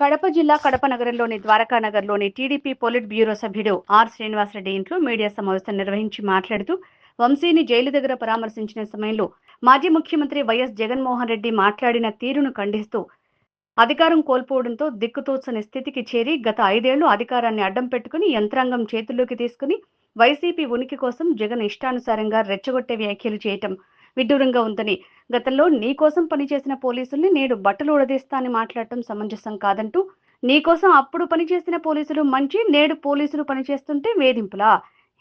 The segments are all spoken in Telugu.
కడప జిల్లా కడప నగరంలోని ద్వారకా నగర్లోని టీడీపీ పొలిట్ బ్యూరో సభ్యుడు ఆర్ శ్రీనివాసరెడ్డి ఇంట్లో మీడియా సమావేశం నిర్వహించి మాట్లాడుతూ వంశీని జైలు దగ్గర పరామర్శించిన సమయంలో మాజీ ముఖ్యమంత్రి వైఎస్ జగన్మోహన్ రెడ్డి మాట్లాడిన తీరును ఖండిస్తూ అధికారం కోల్పోవడంతో దిక్కుతోచని స్థితికి చేరి గత 5 ఏళ్లు అధికారాన్ని అడ్డం పెట్టుకుని యంత్రాంగం చేతుల్లోకి తీసుకుని వైసీపీ ఉనికి కోసం జగన్ ఇష్టానుసారంగా రెచ్చగొట్టే వ్యాఖ్యలు చేయటం విడ్డూరంగా ఉందని, గతంలో నీ కోసం పనిచేసిన పోలీసుల్ని నేడు బట్టలు ఉడదీస్తా అని మాట్లాడటం సమంజసం కాదంటూ, నీ కోసం అప్పుడు పనిచేసిన పోలీసులు మంచి, నేడు పోలీసులు పనిచేస్తుంటే వేధింపులా?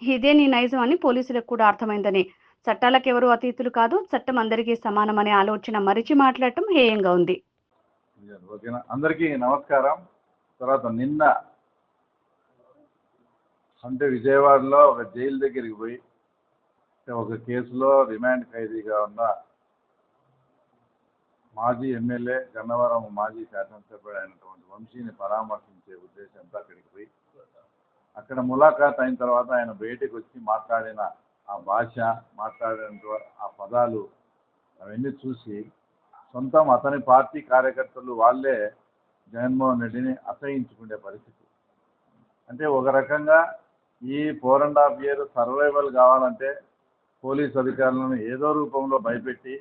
ఇదే నీ నైజం అని పోలీసులకు కూడా అర్థమైందని, చట్టాలకెవరూ అతీతులు కాదు, చట్టం అందరికీ సమానమనే ఆలోచన మరిచి మాట్లాడటం హేయంగా ఉంది. అందరికీ నమస్కారం. తర్వాత నిన్న అంటే విజయవాడలో ఒక జైలు దగ్గరికి పోయి ఒక కేసులో రిమాండ్ ఖైదీగా ఉన్న మాజీ ఎమ్మెల్యే గన్నవరం మాజీ శాసనసభ్యుడు అయినటువంటి వంశీని పరామర్శించే ఉద్దేశంతో అక్కడికి పోయి అక్కడ ములాఖాత్ అయిన తర్వాత ఆయన బయటకు వచ్చి మాట్లాడిన ఆ భాష, మాట్లాడిన ఆ పదాలు అవన్నీ చూసి సొంతం అతని పార్టీ కార్యకర్తలు వాళ్ళే జగన్మోహన్ రెడ్డిని అసహించుకునే పరిస్థితి. అంటే ఒక రకంగా ఈ 4.5 years సర్వైవల్ కావాలంటే పోలీస్ అధికారులను ఏదో రూపంలో భయపెట్టి,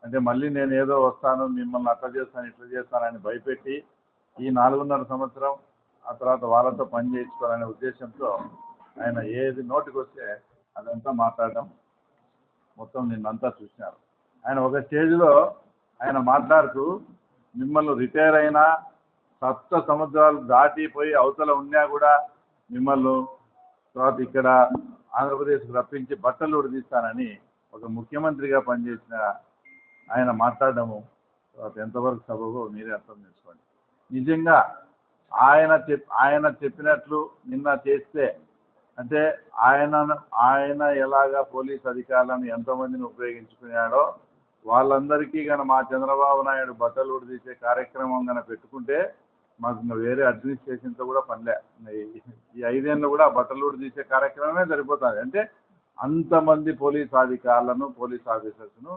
అంటే మళ్ళీ నేను ఏదో వస్తాను, మిమ్మల్ని అట్లా చేస్తాను ఇట్లా చేస్తానని భయపెట్టి ఈ 4.5 సంవత్సరం ఆ తర్వాత వాళ్ళతో పని చేయించుకోవాలనే ఉద్దేశంతో ఆయన ఏది నోటికి వస్తే అదంతా మాట్లాడడం మొత్తం నిన్నంతా చూసినారు. ఆయన ఒక స్టేజ్లో ఆయన మాట్లాడుతూ మిమ్మల్ని రిటైర్ అయినా 7 సంవత్సరాలు దాటిపోయి అవతల ఉన్నా కూడా మిమ్మల్ని తర్వాత ఇక్కడ ఆంధ్రప్రదేశ్కి రప్పించి బట్టలు ఉడిదిస్తానని ఒక ముఖ్యమంత్రిగా పనిచేసిన ఆయన మాట్లాడడము తర్వాత ఎంతవరకు సబబో మీరే అర్థం చేసుకోండి. నిజంగా ఆయన చెప్పినట్లు నిన్న చేస్తే, అంటే ఆయన ఎలాగా పోలీస్ అధికారులను ఎంతమందిని ఉపయోగించుకున్నాడో వాళ్ళందరికీ కనుక మా చంద్రబాబు నాయుడు బట్టలు ఉడిదీసే కార్యక్రమం కనుక పెట్టుకుంటే మాకు ఇంకా వేరే అడ్మినిస్ట్రేషన్తో కూడా పనిలే. ఈ 5 ఏళ్ళు కూడా బట్టలు ఉడిదీసే కార్యక్రమమే సరిపోతుంది. అంటే అంతమంది పోలీస్ అధికారులను, పోలీస్ ఆఫీసర్స్ను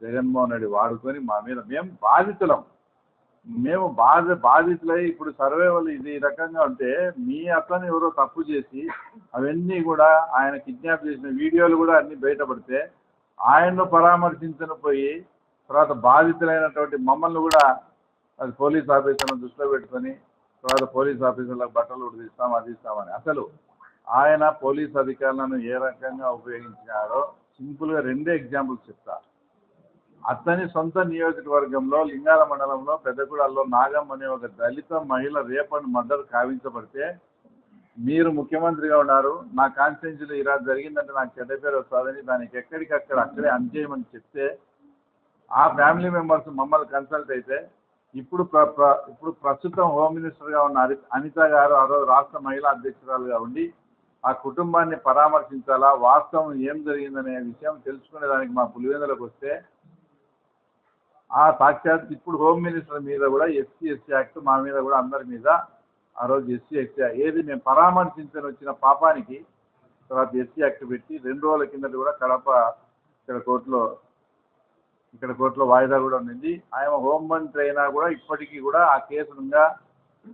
జగన్మోహన్ రెడ్డి వాడుకొని మా మీద మేము బాధితులై ఇప్పుడు సర్వేవల్ ఇది రకంగా ఉంటే మీ అతను ఎవరో తప్పు చేసి అవన్నీ కూడా ఆయన కిడ్నాప్ చేసిన వీడియోలు కూడా అన్నీ బయటపడితే ఆయన్ను పరామర్శించను పోయి తర్వాత బాధితులైనటువంటి మమ్మల్ని కూడా అది పోలీస్ ఆఫీసర్లను దృష్టిలో పెట్టుకొని తర్వాత పోలీస్ ఆఫీసర్లకు బట్టలు ఉడిదిస్తాం అది ఇస్తామని. అసలు ఆయన పోలీస్ అధికారులను ఏ రకంగా ఉపయోగించినాడో సింపుల్గా 2 ఎగ్జాంపుల్స్ చెప్తా. అతని సొంత నియోజకవర్గంలో లింగాల మండలంలో పెద్దగూడలో నాగం అనే ఒక దళిత మహిళ రేప్ అండ్ మర్డర్ కావించబడితే మీరు ముఖ్యమంత్రిగా ఉన్నారు, నా కాన్స్టిట్యున్సీలో ఇలా జరిగిందంటే నాకు చెడ్డ పేరు వస్తుందని దానికి ఎక్కడికక్కడ అక్కడే అంజేయమని చెప్తే ఆ ఫ్యామిలీ మెంబర్స్ మమ్మల్ని కన్సల్ట్ అయితే ఇప్పుడు ప్రస్తుతం హోమ్ మినిస్టర్గా ఉన్న అనిత గారు ఆ రోజు రాష్ట్ర మహిళా అధ్యక్షురాలుగా ఉండి ఆ కుటుంబాన్ని పరామర్శించాలా, వాస్తవం ఏం జరిగిందనే విషయం తెలుసుకునేదానికి మా పులివెందులకు వస్తే ఆ సాక్షాత్ ఇప్పుడు హోమ్ మినిస్టర్ మీద కూడా ఎస్సీ యాక్ట్ మా మీద కూడా అందరి మీద ఆ రోజు ఎస్సీ ఏది మేము పరామర్శించని వచ్చిన పాపానికి తర్వాత ఎస్సీ యాక్ట్ పెట్టి 2 రోజుల కిందట కూడా కడప ఇక్కడ కోర్టులో వాయిదా కూడా ఉండింది. ఆయన హోంమంత్రి అయినా కూడా ఇప్పటికీ కూడా ఆ కేసునుగా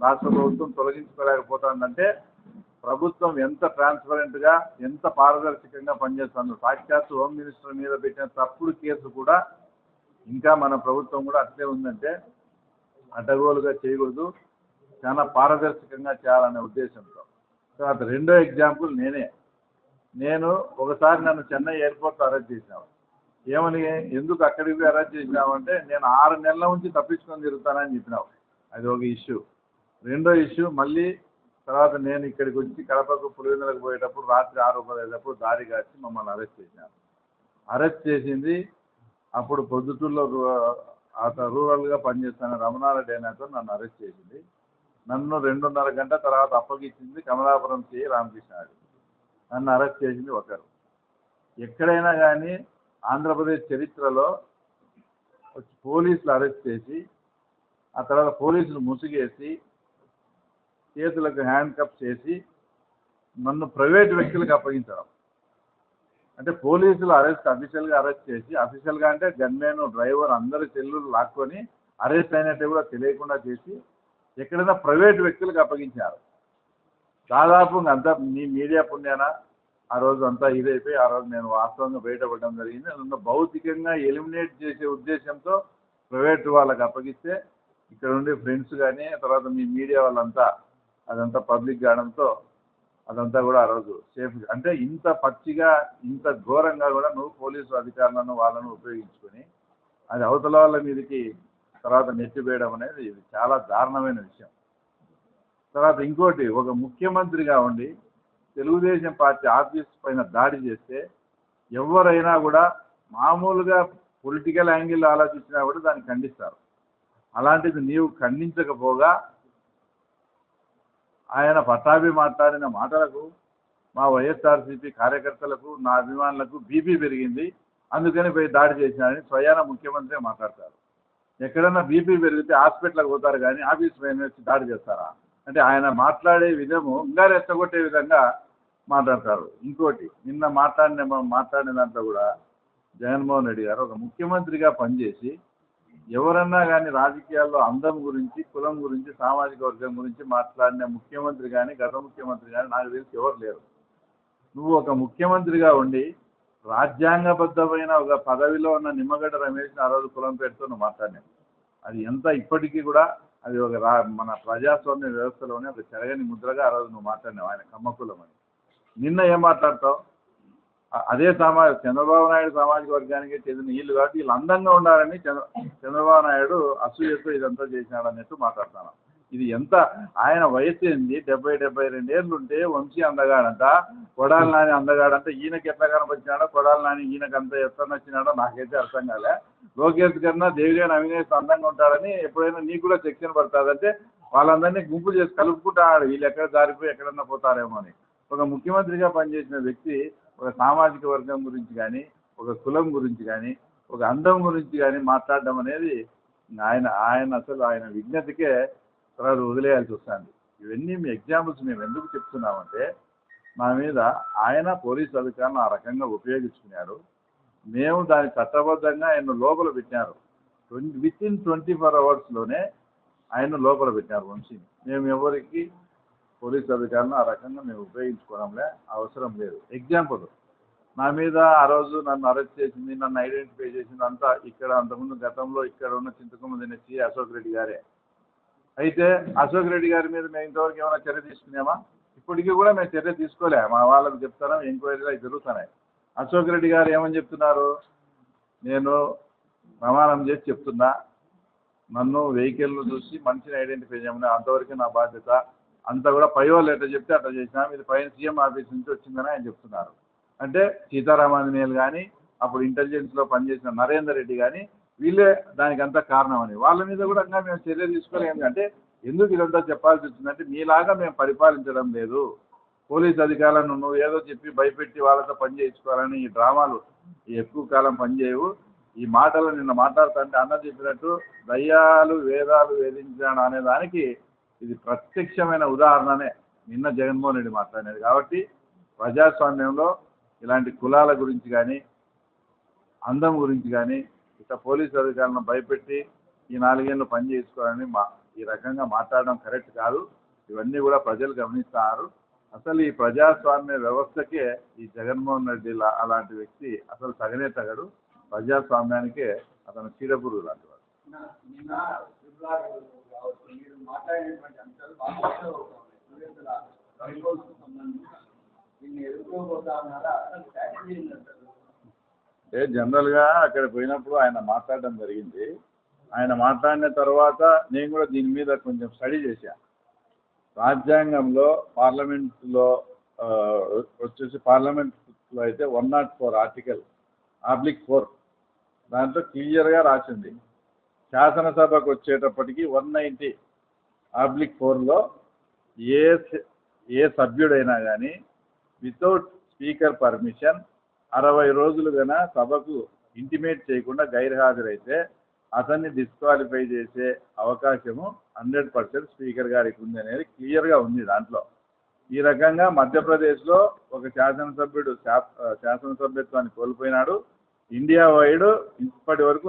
రాష్ట్ర ప్రభుత్వం తొలగించుకోలేకపోతుందంటే ప్రభుత్వం ఎంత ట్రాన్స్పరెంట్గా ఎంత పారదర్శకంగా పనిచేస్తుందో. సాక్షాత్ హోమ్ మినిస్టర్ మీద పెట్టిన తప్పుడు కేసు కూడా ఇంకా మన ప్రభుత్వం కూడా అట్లే ఉందంటే అడ్డగోలుగా చేయకూడదు, చాలా పారదర్శకంగా చేయాలనే ఉద్దేశంతో. తర్వాత 2వ ఎగ్జాంపుల్ నేను ఒకసారి నన్ను చెన్నై ఎయిర్పోర్ట్లో అరెస్ట్ చేసినావు. ఏమని, ఎందుకు అక్కడికి అరెస్ట్ చేసినావంటే నేను 6 నెలల నుంచి తప్పించుకొని తిరుగుతానని చెప్పినావు. అది ఒక ఇష్యూ. 2వ ఇష్యూ మళ్ళీ తర్వాత నేను ఇక్కడికి వచ్చి కడపకు పులివెందులకు పోయేటప్పుడు రాత్రి 6:15 దారి కాచి మమ్మల్ని అరెస్ట్ చేసినారు. అరెస్ట్ చేసింది అప్పుడు పొద్దుటూరులో రూరల్గా పనిచేస్తున్న రమణారెడ్డి అయినాతో నన్ను అరెస్ట్ చేసింది. నన్ను 2.5 గంటల తర్వాత అప్పగించింది కమలాపురం సిఐ రామకృష్ణారెడ్డి. నన్ను అరెస్ట్ చేసింది ఒకరు. ఎక్కడైనా కానీ ఆంధ్రప్రదేశ్ చరిత్రలో పోలీసులు అరెస్ట్ చేసి ఆ తర్వాత పోలీసులు ముసుగేసి చేతులకు హ్యాండ్ కప్ చేసి నన్ను ప్రైవేట్ వ్యక్తులకు అప్పగించడం, అంటే పోలీసులు అఫీషియల్గా అరెస్ట్ చేసి, అఫీషియల్గా అంటే గన్మెన్ డ్రైవర్ అందరి సెల్లులు లాక్కొని అరెస్ట్ అయినట్టు కూడా తెలియకుండా చేసి ఎక్కడైనా ప్రైవేట్ వ్యక్తులకు అప్పగించారు. దాదాపు అంతా మీ మీడియా పుణ్యాన ఆ రోజు అంతా ఇదైపోయి ఆ రోజు నేను వాస్తవంగా బయటపడడం జరిగింది. నన్ను భౌతికంగా ఎలిమినేట్ చేసే ఉద్దేశంతో ప్రైవేట్ వాళ్ళకి అప్పగిస్తే ఇక్కడ ఉండే ఫ్రెండ్స్ కానీ తర్వాత మీ మీడియా వాళ్ళంతా అదంతా పబ్లిక్ కావడంతో అదంతా కూడా ఆ రోజు సేఫ్. అంటే ఇంత పచ్చిగా ఇంత ఘోరంగా కూడా నువ్వు పోలీసు అధికారులను వాళ్ళను ఉపయోగించుకొని అది అవతల వాళ్ళ మీదకి తర్వాత నెట్టివేయడం అనేది ఇది చాలా దారుణమైన విషయం. తర్వాత ఇంకోటి, ఒక ముఖ్యమంత్రిగా ఉండి తెలుగుదేశం పార్టీ ఆఫీస్ పైన దాడి చేస్తే ఎవరైనా కూడా మామూలుగా పొలిటికల్ యాంగిల్ ఆలోచించినా కూడా దాన్ని ఖండిస్తారు. అలాంటిది నీవు ఖండించకపోగా ఆయన పట్టాభి మాట్లాడిన మాటలకు మా వైఎస్ఆర్సీపీ కార్యకర్తలకు నా అభిమానులకు బీపీ పెరిగింది, అందుకని పోయి దాడి చేసినారని స్వయాన ముఖ్యమంత్రి మాట్లాడతారు. ఎక్కడన్నా బీపీ పెరిగితే హాస్పిటల్కి పోతారు కానీ ఆఫీస్ పైన వచ్చి దాడి చేస్తారా? అంటే ఆయన మాట్లాడే విధము ఇంకా రెచ్చగొట్టే విధంగా మాట్లాడతారు. ఇంకోటి, నిన్న మాట్లాడిన దాంట్లో కూడా జగన్మోహన్ రెడ్డి గారు ఒక ముఖ్యమంత్రిగా పనిచేసి ఎవరన్నా కానీ రాజకీయాల్లో అందం గురించి, కులం గురించి, సామాజిక వర్గం గురించి మాట్లాడిన ముఖ్యమంత్రి కానీ గత ముఖ్యమంత్రి కానీ నాకు తెలిసి ఎవరు లేరు. నువ్వు ఒక ముఖ్యమంత్రిగా ఉండి రాజ్యాంగబద్ధమైన ఒక పదవిలో ఉన్న నిమ్మగడ్డ రమేష్ ఆ రోజు కులం పేరుతో నువ్వు మాట్లాడినావు. అది ఎంత ఇప్పటికీ కూడా అది ఒక మన ప్రజాస్వామ్య వ్యవస్థలోనే ఒక చెరగని ముద్రగా ఆ రోజు నువ్వు మాట్లాడినావు ఆయన కమ్మకులం అని. నిన్న ఏం మాట్లాడతావు? అదే చంద్రబాబు నాయుడు సామాజిక వర్గానికి చెందిన వీళ్ళు కాబట్టి వీళ్ళు అందంగా ఉండాలని చంద్రబాబు నాయుడు అసూయతో ఇదంతా చేసినాడు అన్నట్టు మాట్లాడతాను. ఇది ఎంత ఆయన వయసు ఏంది? 70-72 ఏళ్ళు ఉంటే వంశీ అందగాడంట, కొడాలి నాని అందగాడంట. ఈయనకి ఎట్లా కనపచ్చినాడో కొడాలి నాని ఈయనకి అంత ఎట్లా నచ్చినాడో నాకైతే అర్థం కాలే. లోకేష్ కన్నా దేవిగాని అవినేష్ అందంగా ఉంటాడని ఎప్పుడైనా నీకు కూడా సెక్షన్ పడుతుందంటే వాళ్ళందరినీ గుంపు చేసి కలుపుకుంటాడు, వీళ్ళు ఎక్కడ జారిపోయి ఎక్కడన్నా పోతారేమో అని. ఒక ముఖ్యమంత్రిగా పనిచేసిన వ్యక్తి ఒక సామాజిక వర్గం గురించి కానీ, ఒక కులం గురించి కానీ, ఒక అందం గురించి కానీ మాట్లాడడం అనేది ఆయన అసలు ఆయన విజ్ఞతకే తర్వాత వదిలేయాల్సి వస్తుంది. ఇవన్నీ మీ ఎగ్జాంపుల్స్ మేము ఎందుకు చెప్తున్నామంటే మా మీద ఆయన పోలీసు అధికారులను ఆ రకంగా ఉపయోగించుకున్నారు. మేము దాని చట్టబద్ధంగా ఆయన లోపల పెట్టినారు. వితిన్ 24 అవర్స్లోనే ఆయన లోపల పెట్టినారు వంశీని. మేము ఎవరికి పోలీసు అధికారులను ఆ రకంగా మేము ఉపయోగించుకోవడంలే, అవసరం లేదు. ఎగ్జాంపుల్, నా మీద ఆ రోజు నన్ను అరెస్ట్ చేసింది, నన్ను ఐడెంటిఫై చేసింది అంతా ఇక్కడ అంతకుముందు గతంలో ఇక్కడ ఉన్న చింతకొమ్మ దినచ్చి అశోక్ రెడ్డి గారే. అయితే అశోక్ రెడ్డి గారి మీద మేము ఇంతవరకు ఏమైనా చర్య తీసుకున్నామా? ఇప్పటికీ కూడా మేము చర్య తీసుకోలే. మా వాళ్ళకి చెప్తాను, ఎంక్వైరీలు అవి జరుగుతున్నాయి. అశోక్ రెడ్డి గారు ఏమని చెప్తున్నారు? నేను ప్రమాణం చేసి చెప్తున్నా, నన్ను వెహికల్ను చూసి మనిషిని ఐడెంటిఫై చేయమని, అంతవరకు నా బాధ్యత అంతా కూడా పై వాళ్ళు ఎట్లా చెప్తే అట్లా చేసినాం, ఇది పైన సీఎం ఆఫీస్ నుంచి వచ్చిందని ఆయన చెప్తున్నారు. అంటే సీతారామాంజనేయులు కానీ అప్పుడు ఇంటెలిజెన్స్లో పనిచేసిన నరేందర్ రెడ్డి కానీ వీళ్ళే దానికి అంతా కారణం అని. వాళ్ళ మీద కూడా ఇంకా మేము చర్య తీసుకోలేము. అంటే ఎందుకు ఇదంతా చెప్పాల్సి వచ్చిందంటే మీలాగా మేము పరిపాలించడం లేదు. పోలీస్ అధికారులను నువ్వు ఏదో చెప్పి భయపెట్టి వాళ్ళతో పని చేయించుకోవాలని ఈ డ్రామాలు ఎక్కువ కాలం పనిచేయవు. ఈ మాటలు నిన్న మాట్లాడుతుంటే అన్న చెప్పినట్టు దయ్యాలు వేదాలు వేధించాడు అనే దానికి ఇది ప్రత్యక్షమైన ఉదాహరణనే నిన్న జగన్మోహన్ రెడ్డి మాట్లాడినది. కాబట్టి ప్రజాస్వామ్యంలో ఇలాంటి కులాల గురించి కానీ అందం గురించి కానీ ఇట్లా పోలీసు అధికారులను భయపెట్టి ఈ 4 ఏళ్ళు పని చేసుకోవాలని ఈ రకంగా మాట్లాడడం కరెక్ట్ కాదు. ఇవన్నీ కూడా ప్రజలు గమనిస్తున్నారు. అసలు ఈ ప్రజాస్వామ్య వ్యవస్థకే ఈ జగన్మోహన్ రెడ్డి అలాంటి వ్యక్తి అసలు తగనే తగడు. ప్రజాస్వామ్యానికే అతను చీడపురుగు లాంటి వాడు. అంటే జనరల్గా అక్కడ పోయినప్పుడు ఆయన మాట్లాడడం జరిగింది. ఆయన మాట్లాడిన తర్వాత నేను కూడా దీని మీద కొంచెం స్టడీ చేశాను. రాజ్యాంగంలో పార్లమెంట్లో వచ్చేసి పార్లమెంట్లో అయితే 104 ఆర్టికల్ /4 దాంట్లో క్లియర్గా రాసింది. శాసనసభకు వచ్చేటప్పటికి 190/4లో ఏ సభ్యుడైనా కానీ వితౌట్ స్పీకర్ పర్మిషన్ 60 రోజులు కన్నా సభకు ఇంటిమేట్ చేయకుండా గైర్హాజరైతే అతన్ని డిస్క్వాలిఫై చేసే అవకాశము 100% స్పీకర్ గారికి ఉంది అనేది క్లియర్గా ఉంది దాంట్లో. ఈ రకంగా మధ్యప్రదేశ్లో ఒక శాసనసభ్యుడు శాసనసభ్యత్వాన్ని కోల్పోయినాడు. ఇండియా వైడ్ ఇప్పటి వరకు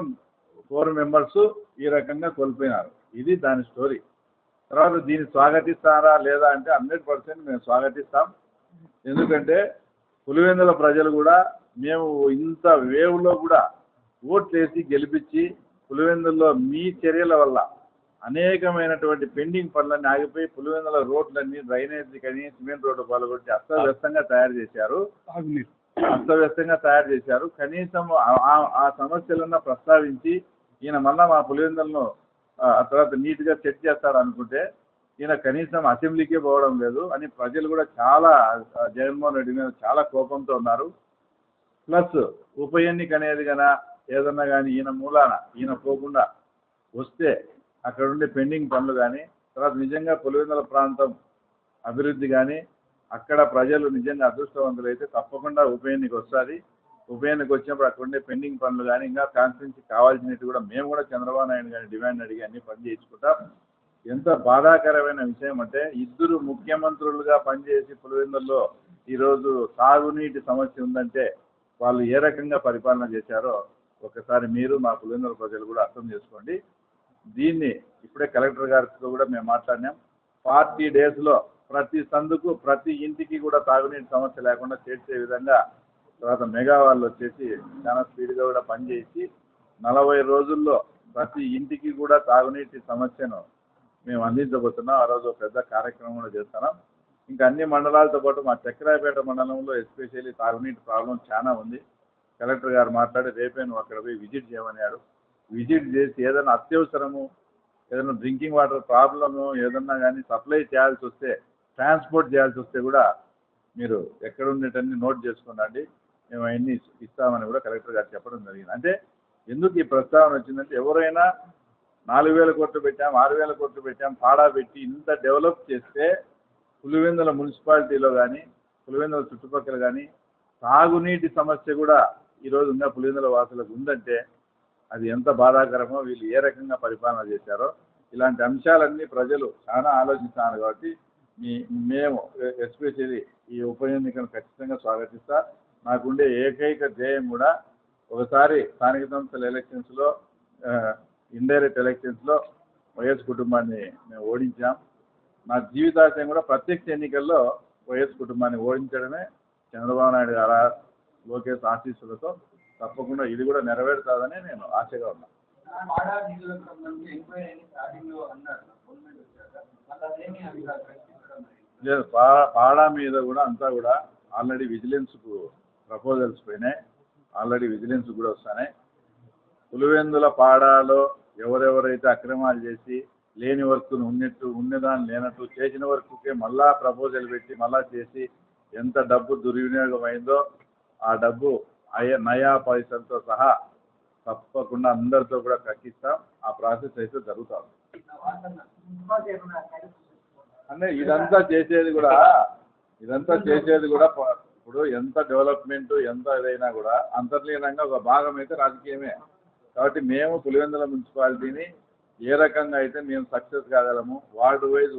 4 మెంబర్స్ ఈ రకంగా కోల్పోయినారు. ఇది దాని స్టోరీ. తర్వాత దీన్ని స్వాగతిస్తారా లేదా అంటే 100% మేము స్వాగతిస్తాం. ఎందుకంటే పులివెందుల ప్రజలు కూడా మేము ఇంత వేవ్లో కూడా ఓట్లేసి గెలిపించి పులివెందుల్లో మీ చర్యల వల్ల అనేకమైనటువంటి పెండింగ్ పనులన్నీ ఆగిపోయి పులివెందుల రోడ్లన్నీ డ్రైనేజీ కానీ సిమెంట్ రోడ్డు పాల్గొట్టి అస్తవ్యస్తంగా తయారు చేశారు. కనీసం ఆ సమస్యలన్నా ప్రస్తావించి ఈయన మళ్ళా మా పులివెందులను తర్వాత నీట్గా సెట్ చేస్తాడు అనుకుంటే ఈయన కనీసం అసెంబ్లీకే పోవడం లేదు అని ప్రజలు కూడా చాలా జగన్మోహన్ రెడ్డి మీద చాలా కోపంతో ఉన్నారు. ప్లస్ ఉప ఎన్నిక అనేది కన్నా ఏదన్నా కానీ ఈయన మూలాన ఈయన పోకుండా వస్తే అక్కడ ఉండే పెండింగ్ పనులు కానీ తర్వాత నిజంగా పులివెందుల ప్రాంతం అభివృద్ధి కానీ అక్కడ ప్రజలు నిజంగా అదృష్టవంతులు అయితే తప్పకుండా ఉప ఎన్నిక వస్తుంది. ఉప ఎన్నిక వచ్చినప్పుడు అక్కడ ఉండే పెండింగ్ పనులు కానీ ఇంకా కాన్స్టిట్యూన్సీ కావాల్సినట్టు కూడా మేము కూడా చంద్రబాబు నాయుడు గారిని డిమాండ్ అడిగి అన్ని పని చేయించుకుంటాం. ఎంత బాధాకరమైన విషయం అంటే ఇద్దరు ముఖ్యమంత్రులుగా పనిచేసి పులివెందుల్లో ఈరోజు తాగునీటి సమస్య ఉందంటే వాళ్ళు ఏ రకంగా పరిపాలన చేశారో ఒకసారి మీరు మా పులివెందుల ప్రజలు కూడా అర్థం చేసుకోండి. దీన్ని ఇప్పుడే కలెక్టర్ గారితో కూడా మేము మాట్లాడినాం. 40 డేస్లో ప్రతి సందుకు ప్రతి ఇంటికి కూడా తాగునీటి సమస్య లేకుండా చేసే విధంగా తర్వాత మెగా వాళ్ళు వచ్చేసి చాలా స్పీడ్గా కూడా పనిచేసి 40 రోజుల్లో ప్రతి ఇంటికి కూడా తాగునీటి సమస్యను మేము అందించబోతున్నాం. ఆ రోజు పెద్ద కార్యక్రమం కూడా చేస్తున్నాం. ఇంకా అన్ని మండలాలతో పాటు మా చక్రాయపేట మండలంలో ఎస్పెషల్లీ తాగునీటి ప్రాబ్లం చాలా ఉంది. కలెక్టర్ గారు మాట్లాడి రేపే నువ్వు అక్కడ పోయి విజిట్ చేయమన్నాడు. విజిట్ చేసి ఏదైనా అత్యవసరము ఏదైనా డ్రింకింగ్ వాటర్ ప్రాబ్లము ఏదన్నా కానీ సప్లై చేయాల్సి వస్తే ట్రాన్స్పోర్ట్ చేయాల్సి వస్తే కూడా మీరు ఎక్కడ ఉండేటన్ని నోట్ చేసుకున్నాండి, మేము అవన్నీ ఇస్తామని కూడా కలెక్టర్ గారు చెప్పడం జరిగింది. అంటే ఎందుకు ఈ ప్రస్తావన వచ్చిందంటే ఎవరైనా 4,000 కోట్లు పెట్టాం 6,000 కోట్లు పెట్టాం పాడా పెట్టి ఇంత డెవలప్ చేస్తే పులివెందుల మున్సిపాలిటీలో కానీ పులివెందుల చుట్టుపక్కల కానీ తాగునీటి సమస్య కూడా ఈరోజు ఉన్న పులివెందుల వాసులకు ఉందంటే అది ఎంత బాధాకరమో వీళ్ళు ఏ రకంగా పరిపాలన చేశారో ఇలాంటి అంశాలన్నీ ప్రజలు చాలా ఆలోచిస్తున్నారు. కాబట్టి మేము ఎస్పెషల్లీ ఈ ఉప ఎన్నికను ఖచ్చితంగా స్వాగతిస్తా. నాకుండే ఏకైక ధ్యేయం కూడా ఒకసారి స్థానిక సంస్థల ఎలక్షన్స్లో ఇండైరెక్ట్ ఎలక్షన్స్లో వైఎస్ కుటుంబాన్ని మేము ఓడించాం. నా జీవితాశయం కూడా ప్రత్యక్ష ఎన్నికల్లో వైఎస్ కుటుంబాన్ని ఓడించడమే. చంద్రబాబు నాయుడు గారు లోకేష్ ఆశీస్సులతో తప్పకుండా ఇది కూడా నెరవేరుతుందని నేను ఆశగా ఉన్నాను. లేదు పాడా మీద కూడా అంతా కూడా ఆల్రెడీ విజిలెన్స్కు ప్రపోజల్స్ పోయినాయి. ఆల్రెడీ విజిలెన్స్ కూడా వస్తున్నాయి. పులివెందుల పాడాలో ఎవరెవరైతే అక్రమాలు చేసి లేని వర్క్ను ఉన్నదాన్ని లేనట్టు చేసిన వర్క్కే మళ్ళా ప్రపోజల్ పెట్టి మళ్ళా చేసి ఎంత డబ్బు దుర్వినియోగం అయిందో ఆ డబ్బు నయా పైసలతో సహా తప్పకుండా అందరితో కూడా కక్కిస్తాం. ఆ ప్రాసెస్ అయితే జరుగుతాం. అంటే ఇదంతా చేసేది కూడా ఇప్పుడు ఎంత డెవలప్మెంట్ ఎంత ఏదైనా కూడా అంతర్లీనంగా ఒక భాగం అయితే రాజకీయమే. కాబట్టి మేము పులివెందుల మున్సిపాలిటీని ఏ రకంగా అయితే మేము సక్సెస్ కాగలము వార్డు వైజ్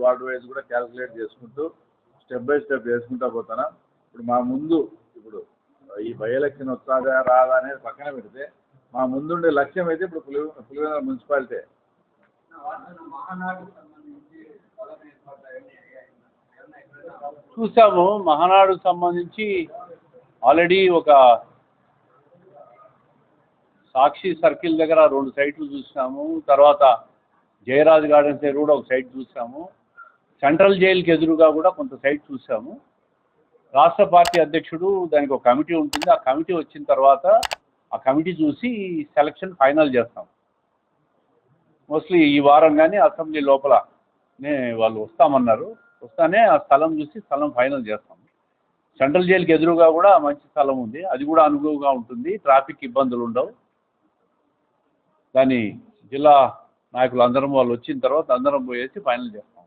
కూడా క్యాల్కులేట్ చేసుకుంటూ స్టెప్ బై స్టెప్ చేసుకుంటూ పోతున్నాం. ఇప్పుడు మా ముందు ఇప్పుడు ఈ బై ఎలక్షన్ వస్తుందా రాదా అనేది పక్కన పెడితే మా ముందుండే లక్ష్యం అయితే ఇప్పుడు పులివెందుల మున్సిపాలిటీ. చూసాము మహానాడుకు సంబంధించి ఆల్రెడీ ఒక సాక్షి సర్కిల్ దగ్గర 2 సైట్లు చూసాము. తర్వాత జయరాజ్ గార్డెన్స్ దగ్గర కూడా ఒక సైట్ చూసాము. సెంట్రల్ జైలుకి ఎదురుగా కూడా కొంత సైట్ చూసాము. రాష్ట్ర పార్టీ అధ్యక్షుడు దానికి ఒక కమిటీ ఉంటుంది. ఆ కమిటీ వచ్చిన తర్వాత ఆ కమిటీ చూసి సెలక్షన్ ఫైనల్ చేస్తాం. మోస్ట్లీ ఈ వారం కానీ అసెంబ్లీ లోపలనే వాళ్ళు వస్తామన్నారు. వస్తానే ఆ స్థలం చూసి స్థలం ఫైనల్ చేస్తాం. సెంట్రల్ జైలుకి ఎదురుగా కూడా మంచి స్థలం ఉంది. అది కూడా అనుగుణంగా ఉంటుంది. ట్రాఫిక్ ఇబ్బందులు ఉండవు. దాన్ని జిల్లా నాయకులు అందరం వాళ్ళు వచ్చిన తర్వాత అందరం పోయేసి ఫైనల్ చేస్తాం.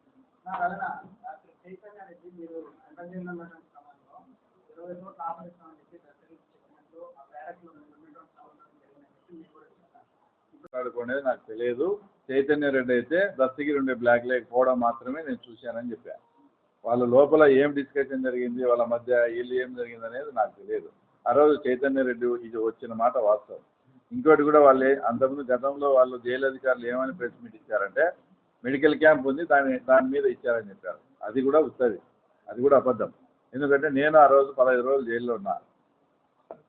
మాట్లాడుకునేది నాకు తెలియదు. చైతన్య రెడ్డి అయితే దస్తగిరి ఉండే బ్లాక్ లేకపోవడం మాత్రమే నేను చూశానని చెప్పాను. వాళ్ళ లోపల ఏం డిస్కషన్ జరిగింది వాళ్ళ మధ్య వీళ్ళు ఏం జరిగింది అనేది నాకు తెలియదు. ఆ రోజు చైతన్య రెడ్డి ఇది వచ్చిన మాట వాస్తవం. ఇంకోటి కూడా వాళ్ళు అంతకుముందు గతంలో వాళ్ళు జైలు అధికారులు ఏమని ప్రెస్ మీట్ ఇచ్చారంటే మెడికల్ క్యాంప్ ఉంది, దాని మీద ఇచ్చారని చెప్పారు. అది కూడా వస్తుంది, అది కూడా అబద్ధం. ఎందుకంటే నేను ఆ రోజు 15 రోజులు జైల్లో ఉన్నా.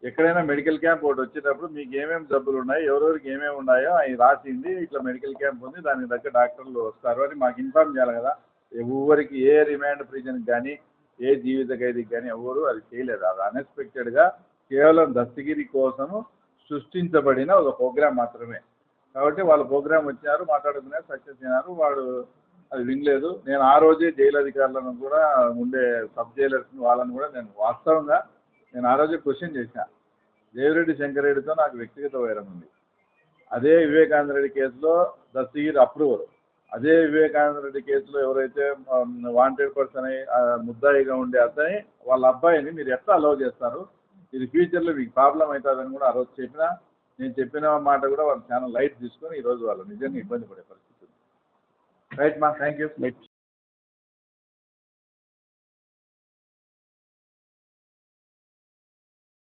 ఎక్కడైనా మెడికల్ క్యాంప్ ఒకటి వచ్చేటప్పుడు మీకు ఏమేమి జబ్బులు ఉన్నాయి, ఎవరెవరికి ఏమేమి ఉన్నాయో అవి రాసింది, ఇట్లా మెడికల్ క్యాంప్ ఉంది, దానికి దగ్గర డాక్టర్లు వస్తారు అని మాకు ఇన్ఫార్మ్ చేయాలి కదా. ఎవరికి ఏ రిమాండ్ ప్రిజన్కి కానీ ఏ జీవిత ఖైదీకి కానీ ఎవరు అది చేయలేదు. అది అన్ఎక్స్పెక్టెడ్గా కేవలం దస్తగిరి కోసము సృష్టించబడిన ఒక ప్రోగ్రామ్ మాత్రమే. కాబట్టి వాళ్ళ ప్రోగ్రామ్ వచ్చారు, మాట్లాడుకున్నారు, సక్సెస్ అయినారు. వాడు అది వినలేదు. నేను ఆ రోజే జైలు అధికారులను కూడా ఉండే సబ్ జైలర్స్ని వాళ్ళని కూడా నేను వాస్తవంగా ఆ రోజే క్వశ్చన్ చేశాను. దేవిరెడ్డి శంకరెడ్డితో నాకు వ్యక్తిగత వైరం ఉంది. అదే వివేకానంద రెడ్డి కేసులో దస్తగిరి అప్రూవర్. అదే వివేకానంద రెడ్డి కేసులో ఎవరైతే వాంటెడ్ పర్సన్ అయి ముద్దాయిగా ఉండే అతని వాళ్ళ అబ్బాయిని మీరు ఎట్లా అలౌ చేస్తారు, ఇది ఫ్యూచర్లో మీకు ప్రాబ్లం అవుతుందని కూడా ఆ రోజు చెప్పినా. నేను చెప్పిన మాట కూడా వాళ్ళు చాలా లైట్ తీసుకొని ఈరోజు వాళ్ళు నిజంగా ఇబ్బంది పడే పరిస్థితి ఉంది. రైట్ మా, థ్యాంక్ యూ.